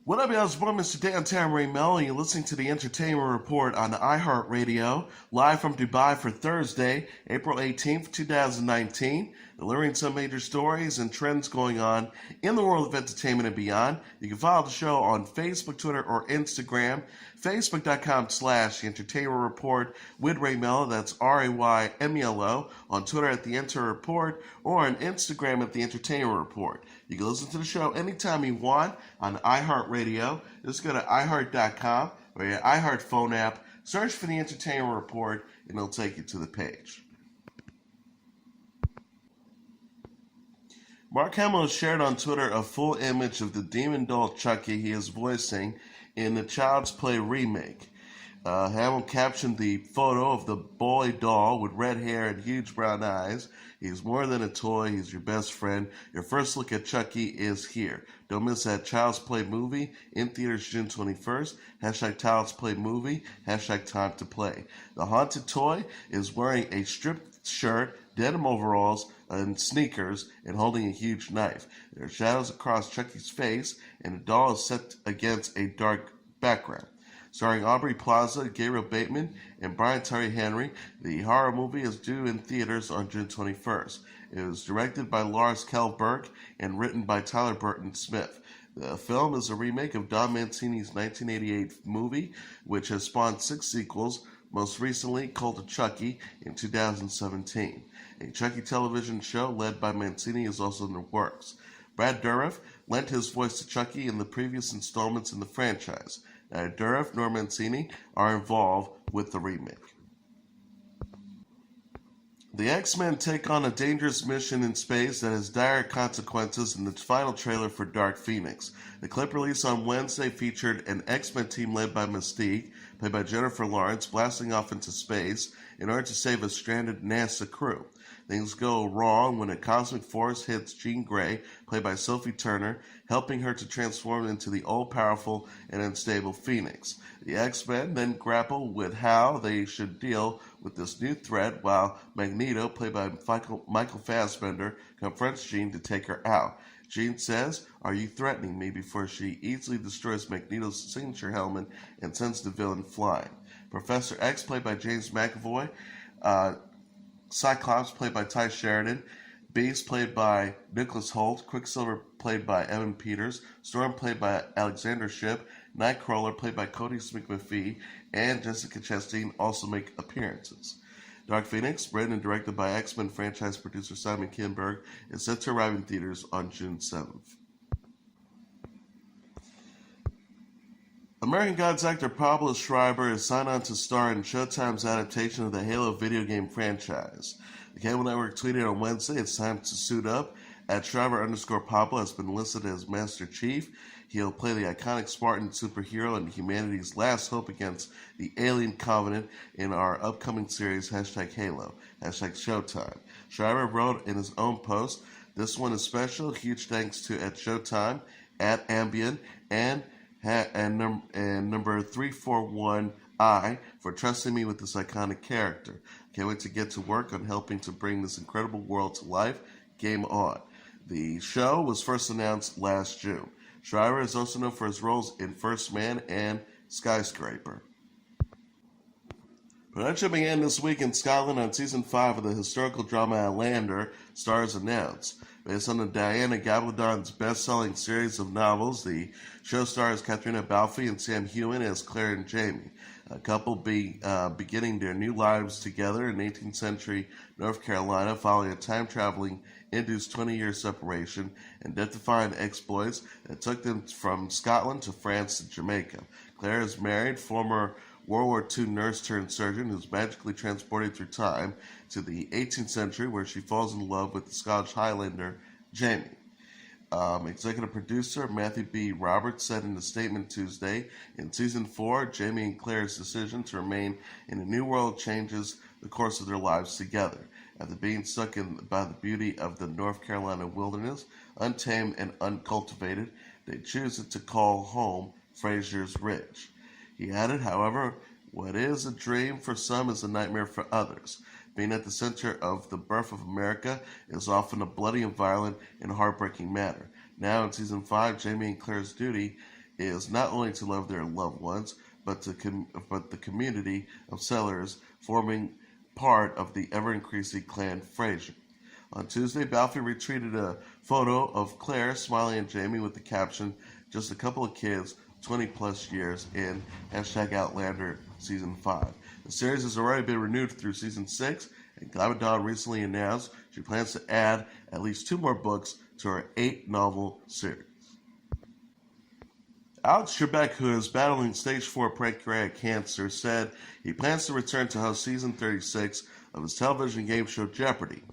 What up, y'all? It's boy, Mr. Downtown Ray Melo, and you're listening to the Entertainment Report on iHeartRadio, live from Dubai for Thursday, April 18th, 2019. Delivering some major stories and trends going on in the world of entertainment and beyond. You can follow the show on Facebook, Twitter, or Instagram. Facebook.com/The Entertainment Report with Ray Melo, that's RAYMELO. On Twitter at The Enter Report, or on Instagram at The Entertainment Report. You can listen to the show anytime you want on iHeartRadio. Just go to iHeart.com or your iHeart phone app, search for The Entertainment Report, and it'll take you to the page. Mark Hamill shared on Twitter a full image of the demon doll Chucky he is voicing in the Child's Play remake. Hamill captioned the photo of the boy doll with red hair and huge brown eyes. He's more than a toy. He's your best friend. Your first look at Chucky is here. Don't miss that Child's Play movie in theaters June 21st. Hashtag Child's Play movie. Hashtag Time to Play. The haunted toy is wearing a stripped shirt, denim overalls, and sneakers, and holding a huge knife. There are shadows across Chucky's face, and the doll is set against a dark background. Starring Aubrey Plaza, Gabriel Bateman, and Brian Tyree Henry, the horror movie is due in theaters on June 21st. It was directed by Lars Kjellberg and written by Tyler Burton Smith. The film is a remake of Don Mancini's 1988 movie, which has spawned 6 sequels, most recently Cult of Chucky in 2017. A Chucky television show led by Mancini is also in the works. Brad Dourif lent his voice to Chucky in the previous installments in the franchise. Neither Dourif nor Mancini are involved with the remake. The X-Men take on a dangerous mission in space that has dire consequences in the final trailer for Dark Phoenix. The clip released on Wednesday featured an X-Men team led by Mystique, played by Jennifer Lawrence, blasting off into space in order to save a stranded NASA crew. Things go wrong when a cosmic force hits Jean Grey, played by Sophie Turner, helping her to transform into the all-powerful and unstable Phoenix. The X-Men then grapple with how they should deal with this new threat, while Magneto, played by Michael Fassbender, confronts Jean to take her out. Jean says, "Are you threatening me?" before she easily destroys Magneto's signature helmet and sends the villain flying. Professor X, played by James McAvoy, Cyclops, played by Ty Sheridan, Beast, played by Nicholas Hoult, Quicksilver, played by Evan Peters, Storm, played by Alexander Shipp, Nightcrawler, played by Cody Smith-McPhee, and Jessica Chastain also make appearances. Dark Phoenix, written and directed by X-Men franchise producer Simon Kinberg, is set to arrive in theaters on June 7th. American Gods actor Pablo Schreiber is signed on to star in Showtime's adaptation of the Halo video game franchise. The cable network tweeted on Wednesday it's time to suit up. At Schreiber_Pablo has been listed as Master Chief. He'll play the iconic Spartan superhero and humanity's last hope against the alien covenant in our upcoming series, #Halo, #Showtime. Schreiber wrote in his own post, "This one is special. Huge thanks to at Showtime, at Ambien, and number 341I for trusting me with this iconic character. Can't wait to get to work on helping to bring this incredible world to life. Game on." The show was first announced last June. Schreiber is also known for his roles in First Man and Skyscraper. Production began this week in Scotland on Season 5 of the historical drama Highlander, stars announced. Based on the Diana Gabaldon's best-selling series of novels, the show stars Katrina Balfe and Sam Heughan as Claire and Jamie, a couple beginning their new lives together in 18th century North Carolina following a time-traveling induced 20-year separation and death-defying exploits that took them from Scotland to France to Jamaica. Claire is married, former World War II nurse-turned-surgeon who's magically transported through time to the 18th century where she falls in love with the Scottish Highlander, Jamie. Executive producer Matthew B. Roberts said in a statement Tuesday, in Season 4, Jamie and Claire's decision to remain in a new world changes the course of their lives together. After being struck by the beauty of the North Carolina wilderness, untamed and uncultivated, they choose to call home Fraser's Ridge. He added, however, what is a dream for some is a nightmare for others. Being at the center of the birth of America is often a bloody and violent and heartbreaking matter. Now in Season 5, Jamie and Claire's duty is not only to love their loved ones, but the community of sellers forming part of the ever-increasing clan Fraser. On Tuesday, Balfour retweeted a photo of Claire, Smiley, and Jamie with the caption, "Just a couple of kids, 20 plus years in, #Outlander Season 5. The series has already been renewed through Season 6, and Madonna recently announced she plans to add at least 2 more books to her 8-novel series. Alex Trebek, who is battling stage 4 pancreatic cancer, said he plans to return to host Season 36 of his television game show Jeopardy.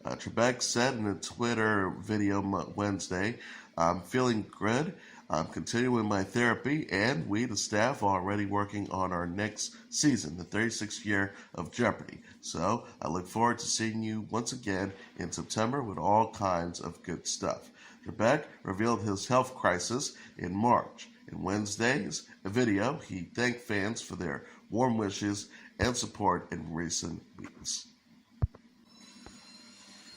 Trebek said in a Twitter video Wednesday, "I'm feeling good. I'm continuing my therapy, and we, the staff, are already working on our next season, the 36th year of Jeopardy. So I look forward to seeing you once again in September with all kinds of good stuff." Trebek revealed his health crisis in March. In Wednesday's video, he thanked fans for their warm wishes and support in recent weeks.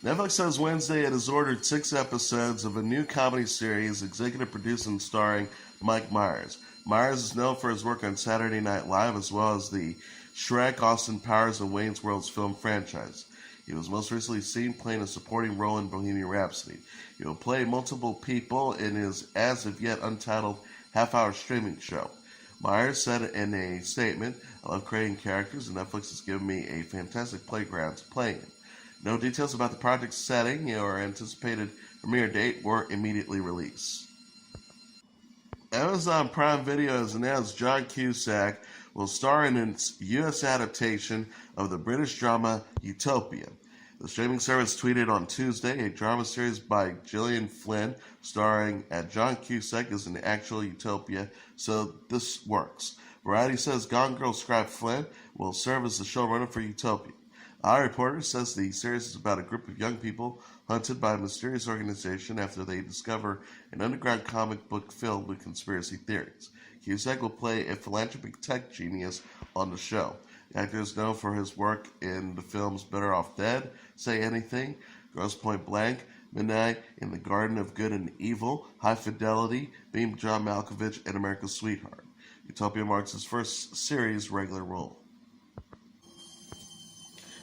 Netflix says Wednesday it has ordered 6 episodes of a new comedy series executive produced and starring Mike Myers. Myers is known for his work on Saturday Night Live as well as the Shrek, Austin Powers, and Wayne's World film franchise. He was most recently seen playing a supporting role in Bohemian Rhapsody. He will play multiple people in his as-of-yet untitled half-hour streaming show. Myers said in a statement, "I love creating characters, and Netflix has given me a fantastic playground to play in." No details about the project's setting or anticipated premiere date were immediately released. Amazon Prime Video has announced John Cusack will star in its U.S. adaptation of the British drama Utopia. The streaming service tweeted on Tuesday a drama series by Gillian Flynn starring John Cusack as an actual Utopia, so this works. Variety says Gone Girl scribe Flynn will serve as the showrunner for Utopia. iReporter says the series is about a group of young people hunted by a mysterious organization after they discover an underground comic book filled with conspiracy theories. Cusack will play a philanthropic tech genius on the show. The actor is known for his work in the films Better Off Dead, Say Anything, Grosse Point Blank, Midnight in the Garden of Good and Evil, High Fidelity, Being John Malkovich, and America's Sweetheart. Utopia marks his first series regular role.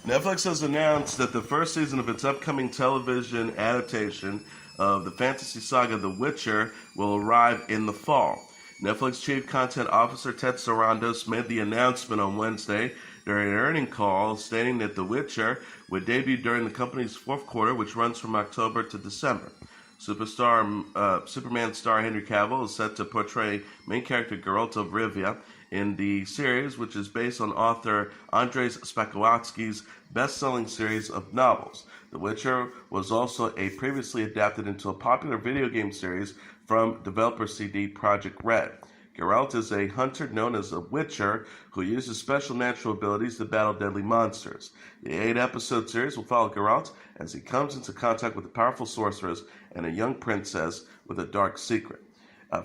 Netflix has announced that the first season of its upcoming television adaptation of the fantasy saga The Witcher will arrive in the fall. Netflix Chief Content Officer Ted Sarandos made the announcement on Wednesday during an earnings call, stating that The Witcher would debut during the company's fourth quarter, which runs from October to December. Superman star Henry Cavill is set to portray main character Geralt of Rivia in the series, which is based on author Andrzej Sapkowski's best-selling series of novels. The Witcher was also previously adapted into a popular video game series from developer CD Projekt Red. Geralt is a hunter known as a Witcher who uses special natural abilities to battle deadly monsters. The 8-episode series will follow Geralt as he comes into contact with a powerful sorceress and a young princess with a dark secret.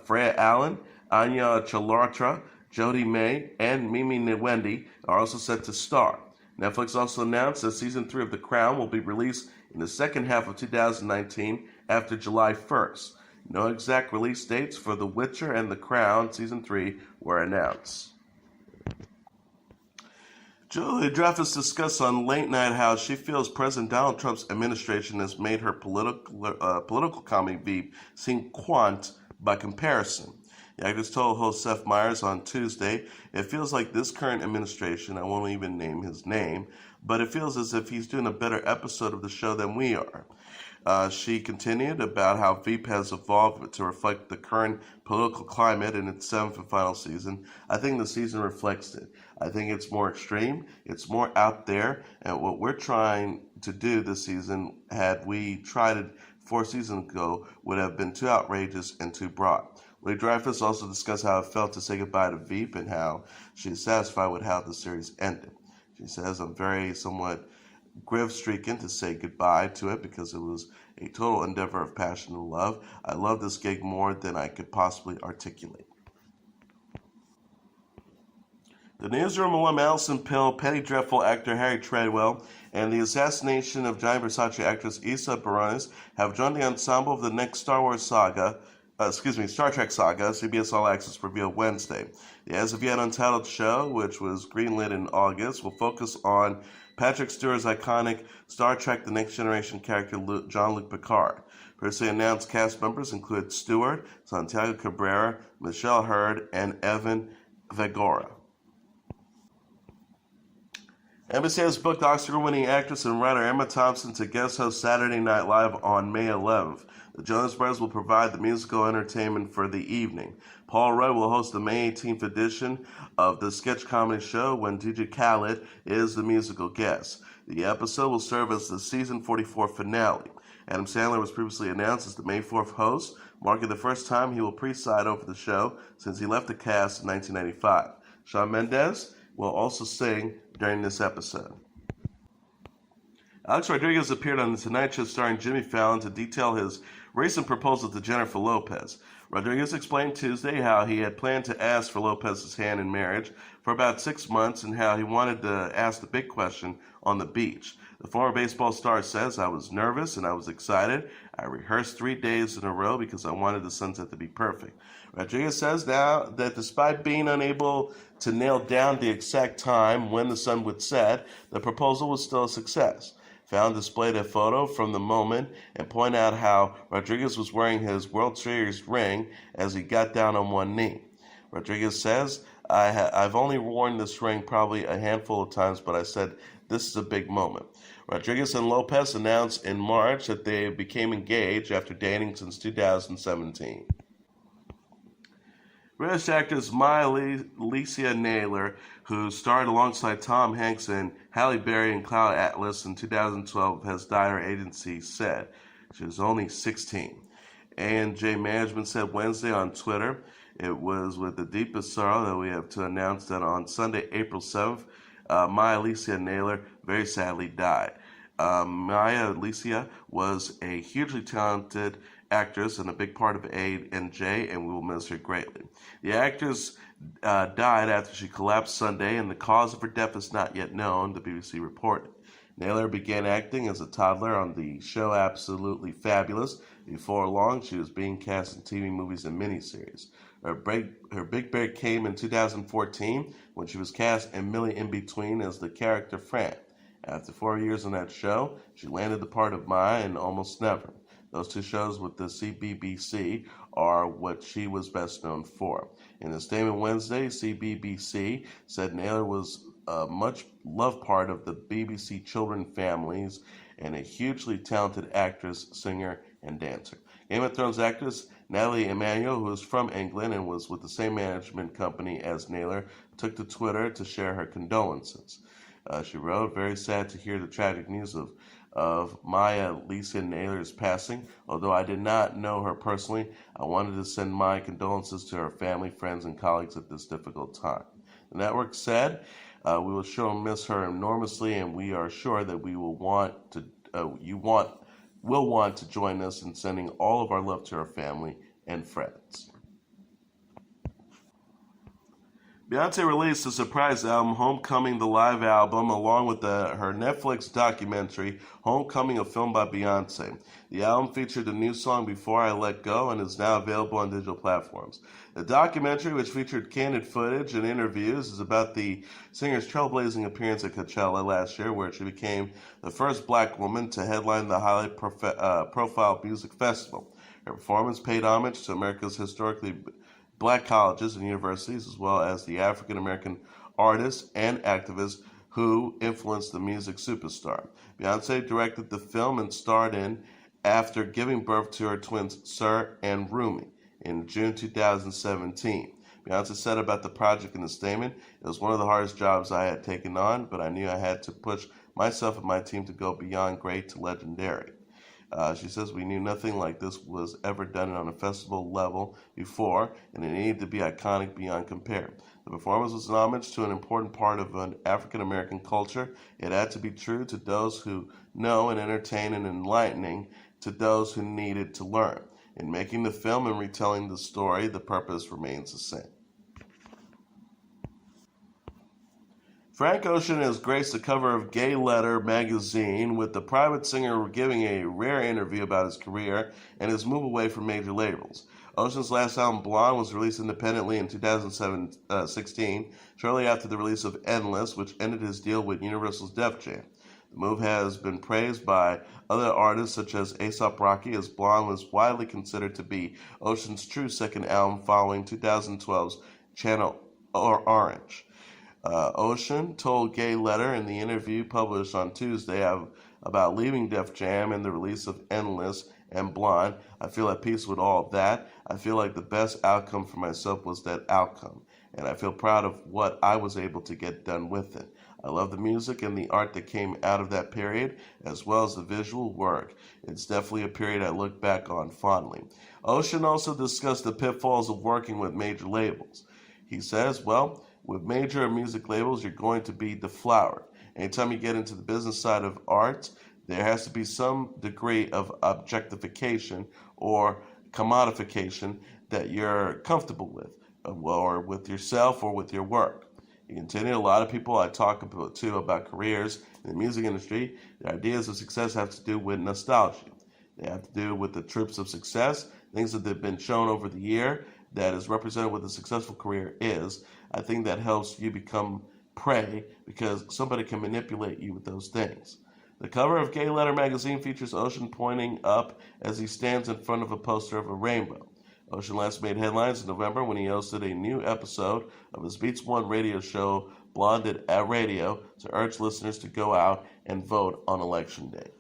Freya Allen, Anya Chalotra, Jodie May, and Mimi Nwendy are also set to star. Netflix also announced that Season 3 of The Crown will be released in the second half of 2019 after July 1st. No exact release dates for The Witcher and The Crown Season 3 were announced. Julia Dreyfus discussed on Late Night how she feels President Donald Trump's administration has made her political comedy VEEP seem quaint by comparison. The actress told host Seth Meyers on Tuesday, "It feels like this current administration, I won't even name his name, but it feels as if he's doing a better episode of the show than we are." She continued about how VEEP has evolved to reflect the current political climate in its 7th and final season. "I think the season reflects it. I think it's more extreme, it's more out there, and what we're trying to do this season, had we tried it 4 seasons ago, would have been too outrageous and too broad." Lee Dreyfus also discussed how it felt to say goodbye to VEEP and how she is satisfied with how the series ended. She says, "I'm very somewhat grief-stricken to say goodbye to it because it was a total endeavor of passion and love. I love this gig more than I could possibly articulate." The newsroom of Alison Pill, Penny Dreadful actor Harry Treadwell, and the assassination of Giant Versace actress Issa Barones have joined the ensemble of the next Star Wars saga, Star Trek Saga, CBS All Access revealed Wednesday. The as-of-yet untitled show, which was greenlit in August, will focus on Patrick Stewart's iconic Star Trek The Next Generation character Jean-Luc Picard. Previously announced cast members include Stewart, Santiago Cabrera, Michelle Hurd, and Evan Vegora. NBC has booked Oscar-winning actress and writer Emma Thompson to guest host Saturday Night Live on May 11th. The Jonas Brothers will provide the musical entertainment for the evening. Paul Rudd will host the May 18th edition of the sketch comedy show when DJ Khaled is the musical guest. The episode will serve as the season 44 finale. Adam Sandler was previously announced as the May 4th host, marking the first time he will preside over the show since he left the cast in 1995. Shawn Mendes will also sing during this episode. Alex Rodriguez appeared on The Tonight Show starring Jimmy Fallon to detail his recent proposal to Jennifer Lopez. Rodriguez explained Tuesday how he had planned to ask for Lopez's hand in marriage for about 6 months and how he wanted to ask the big question on the beach. The former baseball star says, "I was nervous and I was excited. I rehearsed 3 days in a row because I wanted the sunset to be perfect." Rodriguez says now that despite being unable to nail down the exact time when the sun would set, the proposal was still a success. Fallon displayed a photo from the moment and pointed out how Rodriguez was wearing his World Series ring as he got down on one knee. Rodriguez says, I've only worn this ring probably a handful of times, but I said, this is a big moment. Rodriguez and Lopez announced in March that they became engaged after dating since 2017. British actress Miley, Lycia Naylor, who starred alongside Tom Hanks in Halle Berry and Cloud Atlas in 2012, has died, her agency said. She was only 16. A&J Management said Wednesday on Twitter, "It was with the deepest sorrow that we have to announce that on Sunday, April 7th, Maya Lycia Naylor very sadly died." Maya Lycia was a hugely talented actress and a big part of A&J, and we will miss her greatly. The actress died after she collapsed Sunday, and the cause of her death is not yet known, the BBC reported. Naylor began acting as a toddler on the show Absolutely Fabulous. Before long, she was being cast in TV, movies, and miniseries. Her big break came in 2014 when she was cast in Millie in Between as the character Fran. After 4 years on that show, she landed the part of Maya in Almost Never. Those two shows with the CBBC are what she was best known for. In a statement Wednesday, CBBC said Naylor was a much-loved part of the BBC children families and a hugely talented actress, singer, and dancer. Game of Thrones actress Natalie Emmanuel, who is from England and was with the same management company as Naylor, took to Twitter to share her condolences. She wrote, "Very sad to hear the tragic news of Maya Lycia Naylor's passing. Although I did not know her personally, I wanted to send my condolences to her family, friends, and colleagues at this difficult time." The network said, "We will sure miss her enormously, and we are sure that we will want to join us in sending all of our love to her family and friends." Beyonce released a surprise album, Homecoming, the live album, along with her Netflix documentary, Homecoming, a film by Beyonce. The album featured the new song Before I Let Go and is now available on digital platforms. The documentary, which featured candid footage and interviews, is about the singer's trailblazing appearance at Coachella last year, where she became the first black woman to headline the highly profile music festival. Her performance paid homage to America's historically black colleges and universities, as well as the African-American artists and activists who influenced the music superstar. Beyonce directed the film and starred in after giving birth to her twins, Sir and Rumi, in June 2017. Beyonce said about the project in a statement, "It was one of the hardest jobs I had taken on, but I knew I had to push myself and my team to go beyond great to legendary." She says, "We knew nothing like this was ever done on a festival level before, and it needed to be iconic beyond compare. The performance was an homage to an important part of an African-American culture. It had to be true to those who know and entertain and enlightening to those who needed to learn. In making the film and retelling the story, the purpose remains the same." Frank Ocean has graced the cover of Gay Letter magazine, with the private singer giving a rare interview about his career and his move away from major labels. Ocean's last album, Blonde, was released independently in 2016, shortly after the release of Endless, which ended his deal with Universal's Def Jam. The move has been praised by other artists such as A$AP Rocky, as Blonde was widely considered to be Ocean's true second album following 2012's Channel Orange. Ocean told Gay Letter in the interview published on Tuesday about leaving Def Jam and the release of Endless and Blonde. I feel at peace with all of that. I feel like the best outcome for myself was that outcome, and I feel proud of what I was able to get done with it. I love the music and the art that came out of that period, as well as the visual work. It's definitely a period I look back on fondly. Ocean also discussed the pitfalls of working with major labels. He says, well, with major music labels, you're going to be deflowered. Anytime you get into the business side of art, there has to be some degree of objectification or commodification that you're comfortable with, or with yourself or with your work. He continued, a lot of people I talk about careers in the music industry, their ideas of success have to do with nostalgia. They have to do with the tropes of success, things that have been shown over the year that is represented what a successful career is. I think that helps you become prey because somebody can manipulate you with those things. The cover of Gay Letter magazine features Ocean pointing up as he stands in front of a poster of a rainbow. Ocean last made headlines in November when he hosted a new episode of his Beats One radio show, Blonde at Radio, to urge listeners to go out and vote on Election Day.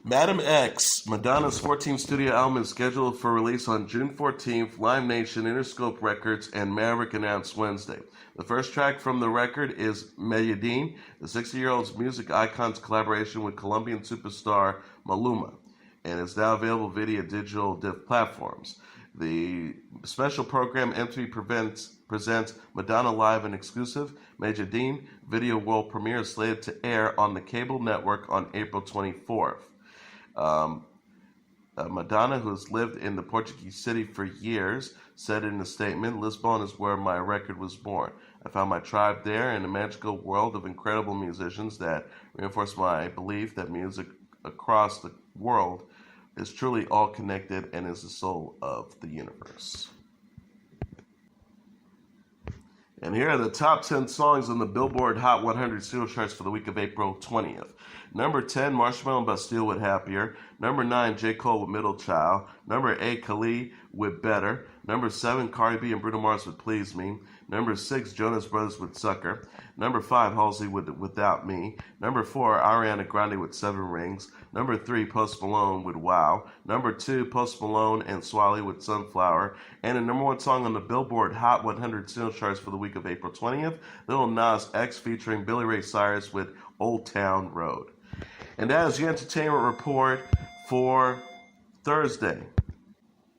Madam X, Madonna's 14th studio album, is scheduled for release on June 14th. Live Nation, Interscope Records, and Maverick announced Wednesday. The first track from the record is Medellin, the 60-year-old music icon's collaboration with Colombian superstar Maluma, and is now available via digital platforms. The special program MTV presents Madonna Live, an exclusive Medellin video world premiere, is slated to air on the cable network on April 24th. Madonna, who has lived in the Portuguese city for years, said in a statement, Lisbon is where my record was born. I found my tribe there in a magical world of incredible musicians that reinforce my belief that music across the world is truly all connected and is the soul of the universe. And here are the top 10 songs on the Billboard Hot 100 single charts for the week of April 20th. Number 10, Marshmello and Bastille with Happier. Number 9, J. Cole with Middle Child. Number 8, Khalid with Better. Number 7, Cardi B and Bruno Mars with Please Me. Number 6, Jonas Brothers with Sucker. Number 5, Halsey with Without Me. Number 4, Ariana Grande with Seven Rings. Number 3, Post Malone with Wow. Number 2, Post Malone and Swally with Sunflower. And the number 1 song on the Billboard Hot 100 single charts for the week of April 20th, Lil Nas X featuring Billy Ray Cyrus with Old Town Road. And that is your entertainment report for Thursday,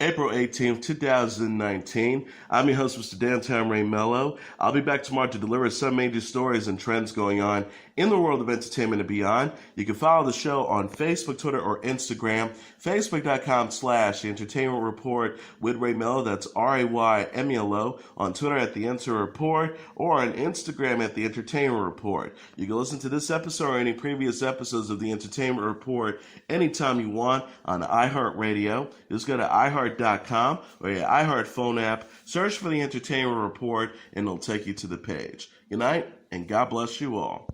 April 18th, 2019. I'm your host, Mr. Downtown Ray Melo. I'll be back tomorrow to deliver some major stories and trends going on in the world of entertainment and beyond. You can follow the show on Facebook, Twitter, or Instagram. Facebook.com/The Entertainment Report with Ray Melo. That's RAYMELO. On Twitter at The Enter Report, or on Instagram at The Entertainment Report. You can listen to this episode or any previous episodes of The Entertainment Report anytime you want on iHeartRadio. Just go to iHeart.com or your iHeart phone app. Search for The Entertainment Report, and it'll take you to the page. Good night, and God bless you all.